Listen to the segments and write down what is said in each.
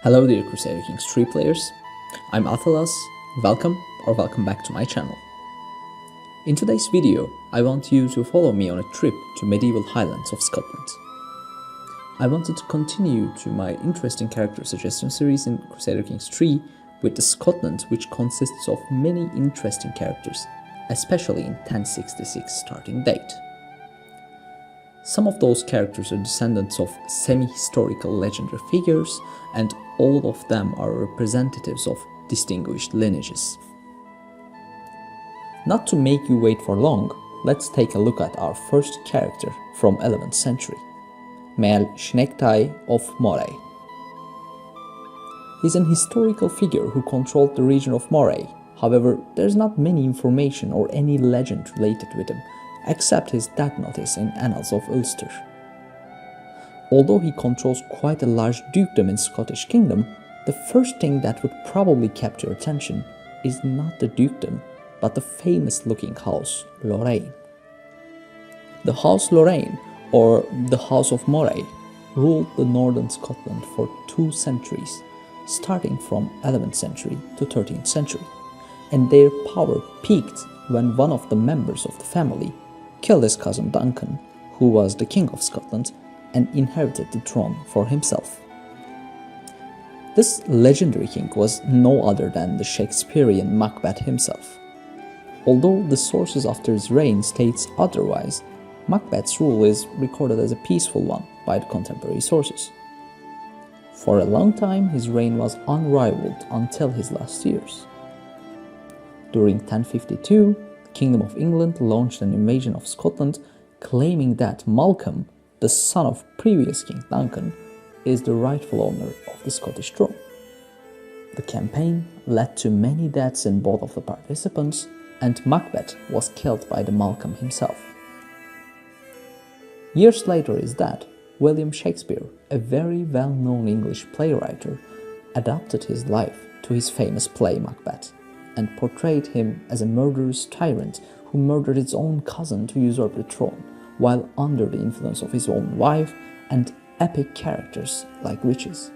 Hello dear Crusader Kings III players, I'm Athalas, welcome back to my channel. In today's video, I want you to follow me on a trip to medieval highlands of Scotland. I wanted to continue to my interesting character suggestion series in Crusader Kings III with the Scotland, which consists of many interesting characters, especially in 1066 starting date. Some of those characters are descendants of semi-historical legendary figures, and all of them are representatives of distinguished lineages. Not to make you wait for long, let's take a look at our first character from 11th century, Mael-Shnektai of Moray. He's an historical figure who controlled the region of Moray. However, there's not many information or any legend related with him, except his death notice in Annals of Ulster. Although he controls quite a large dukedom in Scottish kingdom, the first thing that would probably capture attention is not the dukedom, but the famous looking house Lorraine. The House Lorraine, or the House of Moray, ruled the northern Scotland for 2 centuries, starting from 11th century to 13th century, and their power peaked when one of the members of the family killed his cousin Duncan, who was the King of Scotland, and inherited the throne for himself. This legendary king was no other than the Shakespearean Macbeth himself. Although the sources after his reign states otherwise, Macbeth's rule is recorded as a peaceful one by the contemporary sources. For a long time, his reign was unrivaled until his last years. During 1052, the Kingdom of England launched an invasion of Scotland, claiming that Malcolm, the son of previous King Duncan, is the rightful owner of the Scottish throne. The campaign led to many deaths in both of the participants, and Macbeth was killed by the Malcolm himself. Years later his dad, William Shakespeare, a very well-known English playwright, adapted his life to his famous play Macbeth, and portrayed him as a murderous tyrant who murdered his own cousin to usurp the throne, while under the influence of his own wife and epic characters like witches.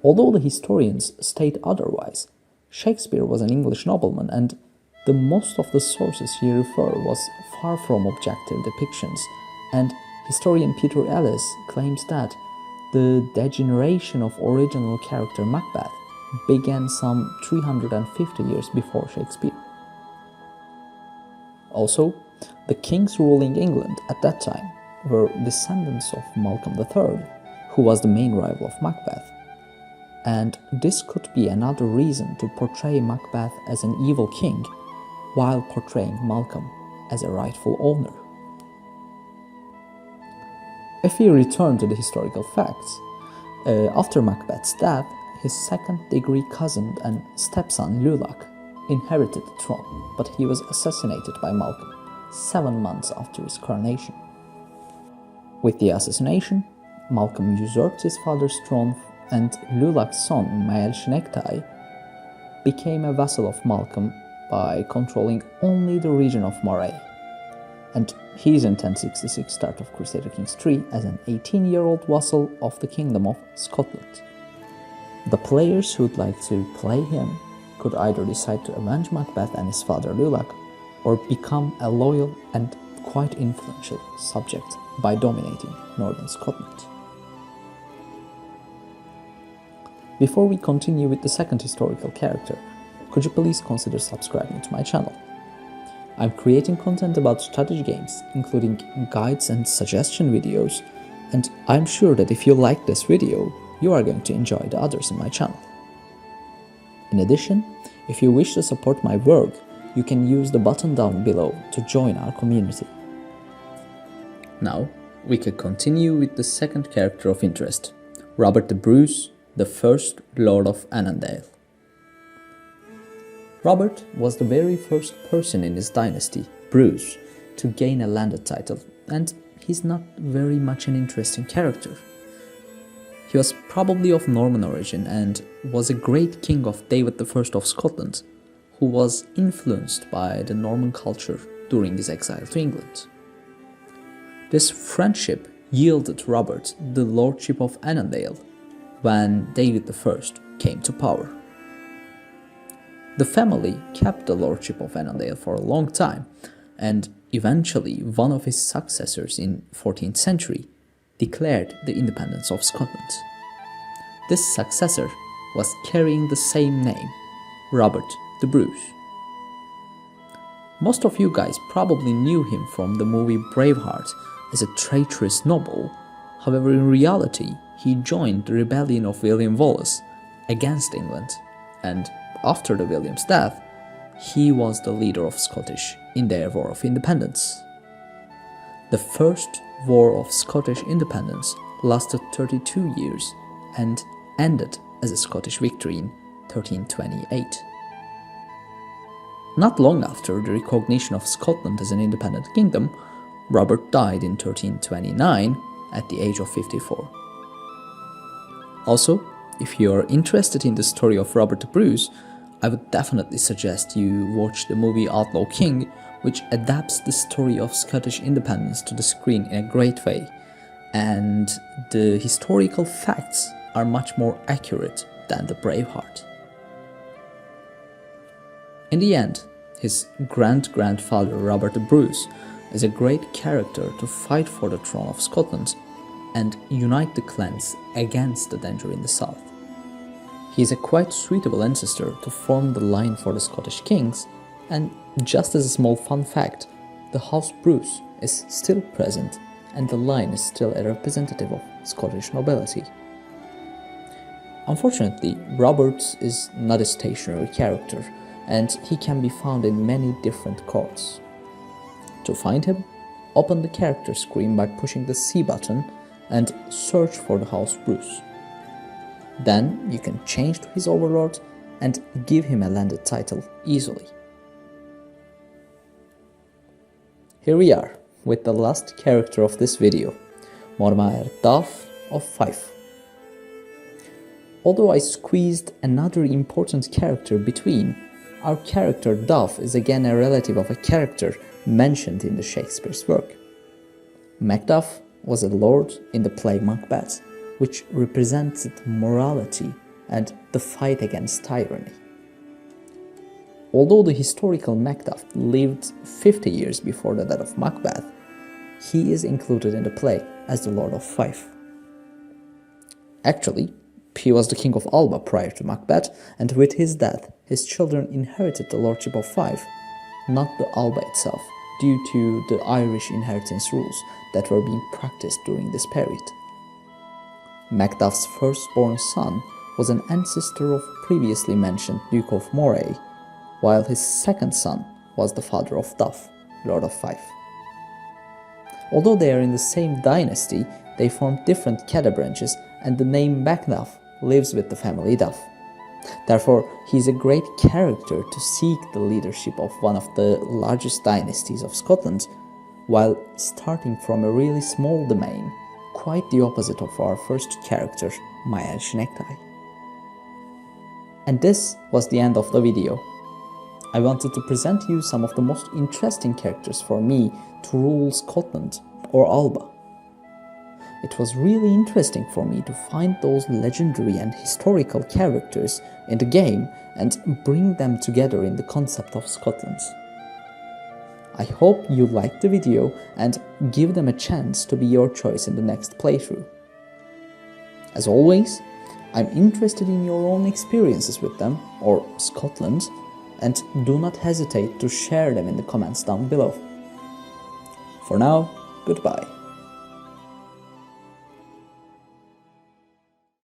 Although the historians state otherwise, Shakespeare was an English nobleman, and the most of the sources he referred was far from objective depictions, and historian Peter Ellis claims that the degeneration of original character Macbeth began some 350 years before Shakespeare. Also, the kings ruling England at that time were descendants of Malcolm III, who was the main rival of Macbeth, and this could be another reason to portray Macbeth as an evil king while portraying Malcolm as a rightful owner. If we return to the historical facts, after Macbeth's death, his second-degree cousin and stepson Lulach inherited the throne, but he was assassinated by Malcolm 7 months after his coronation. With the assassination, Malcolm usurped his father's throne, and Lulach's son Mael-Shnektai became a vassal of Malcolm by controlling only the region of Moray. And he's in 1066 start of Crusader Kings III as an 18-year-old vassal of the Kingdom of Scotland. The players who'd like to play him could either decide to avenge Macbeth and his father Lulach, or become a loyal and quite influential subject by dominating northern Scotland. Before we continue with the second historical character, could you please consider subscribing to my channel? I'm creating content about strategy games, including guides and suggestion videos, and I'm sure that if you like this video, you are going to enjoy the others in my channel. In addition, if you wish to support my work, you can use the button down below to join our community. Now, we can continue with the second character of interest, Robert the Bruce, the first Lord of Annandale. Robert was the very first person in his dynasty, Bruce, to gain a landed title, and he's not very much an interesting character. He was probably of Norman origin and was a great king of David I of Scotland, who was influenced by the Norman culture during his exile to England. This friendship yielded Robert the lordship of Annandale, when David I came to power. The family kept the lordship of Annandale for a long time, and eventually one of his successors in 14th century declared the independence of Scotland. This successor was carrying the same name, Robert the Bruce. Most of you guys probably knew him from the movie Braveheart as a traitorous noble. However, in reality, he joined the rebellion of William Wallace against England, and after the William's death, he was the leader of Scottish in their War of Independence. The First War of Scottish Independence lasted 32 years and ended as a Scottish victory in 1328. Not long after the recognition of Scotland as an independent kingdom, Robert died in 1329 at the age of 54. Also, if you are interested in the story of Robert the Bruce, I would definitely suggest you watch the movie Outlaw King, which adapts the story of Scottish independence to the screen in a great way, and the historical facts are much more accurate than the Braveheart. In the end, his great-grandfather Robert the Bruce is a great character to fight for the throne of Scotland and unite the clans against the danger in the south. He is a quite suitable ancestor to form the line for the Scottish kings, and just as a small fun fact, the House Bruce is still present and the line is still a representative of Scottish nobility. Unfortunately, Robert is not a stationary character, and he can be found in many different courts. To find him, open the character screen by pushing the C button and search for the House Bruce. Then you can change to his overlord and give him a landed title easily. Here we are with the last character of this video, Mormaer Duff of Fife. Although I squeezed another important character between, our character Duff is again a relative of a character mentioned in the Shakespeare's work. Macduff was a lord in the play Macbeth, which represented morality and the fight against tyranny. Although the historical Macduff lived 50 years before the death of Macbeth, he is included in the play as the Lord of Fife. Actually, he was the king of Alba prior to Macbeth, and with his death, his children inherited the lordship of Fife, not the Alba itself, due to the Irish inheritance rules that were being practiced during this period. Macduff's firstborn son was an ancestor of previously mentioned Duke of Moray, while his second son was the father of Duff, Lord of Fife. Although they are in the same dynasty, they form different cattle branches, and the name Macduff lives with the family Duff. Therefore, he is a great character to seek the leadership of one of the largest dynasties of Scotland, while starting from a really small domain, quite the opposite of our first character, Mael Shinektai. And this was the end of the video. I wanted to present you some of the most interesting characters for me to rule Scotland or Alba. It was really interesting for me to find those legendary and historical characters in the game and bring them together in the concept of Scotland. I hope you liked the video and give them a chance to be your choice in the next playthrough. As always, I'm interested in your own experiences with them, or Scotland, and do not hesitate to share them in the comments down below. For now, goodbye.